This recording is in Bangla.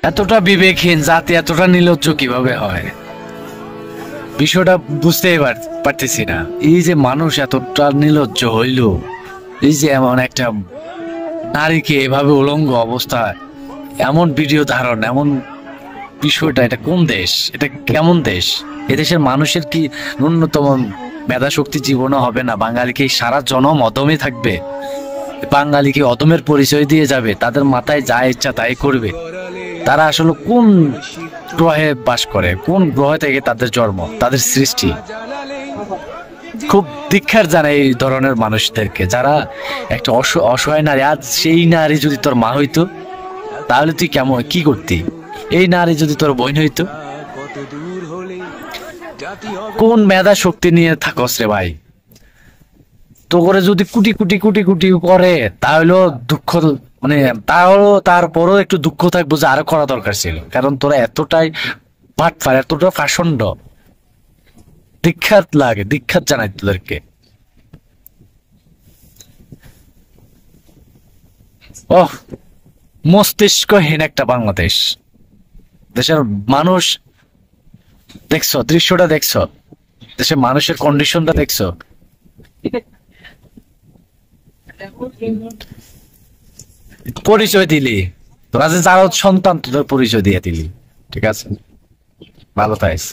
এতটা বিবেকহীন জাতি এতটা নির্লজ্জ কিভাবে হয় বিষয়টা বুঝতেই পারতেছি না। এই যে মানুষ এতটা নির্লজ্জ হইল, এই যে এমন একটা নারীকে এভাবে উলঙ্গ অবস্থায় এমন ভিডিও ধারণ, এমন বিষয়টা, এটা কোন দেশ? এটা কেমন দেশ? এদেশের মানুষের কি ন্যূনতম মেধা শক্তি জীবনও হবে না? বাঙালিকে সারা জনম অদমে থাকবে, বাঙালিকে অদমের পরিচয় দিয়ে যাবে, তাদের মাথায় যা ইচ্ছা তাই করবে। তারা আসলে কোন গ্রহে বাস করে? কোন গ্রহ থেকে তাদের জন্ম, তাদের সৃষ্টি? খুব ধিক্কার জানাই এই ধরনের মানুষদেরকে, যারা একটা অসহায় নারী। আজ সেই নারী যদি তোর মা হইতো তাহলে তুই কেমন কি করতি? এই নারী যদি তোর বোন হইতো? কোন মেধা শক্তি নিয়ে থাকস রে ভাই? তো করে যদি কোটি কোটি কোটি কোটি করে তাহলেও দুঃখ, মানে তারপরও একটু দুঃখ থাকবো যে আরো করা দরকার ছিল, কারণ তোরা এতটাই বাটপার, এতটা ফাসন্ড। দীক্ষাত লাগে, দীক্ষাত জানাই তোদেরকে। ওহ, মস্তিষ্কহীন একটা বাংলাদেশ। দেশের মানুষ দেখছো, দৃশ্যটা দেখছো, দেশের মানুষের কন্ডিশনটা দেখছো। পরিচয় দিলি তোরা যে যারা সন্তান, তোদের পরিচয় দিয়ে দিলি। ঠিক আছে, ভালো থাকিস।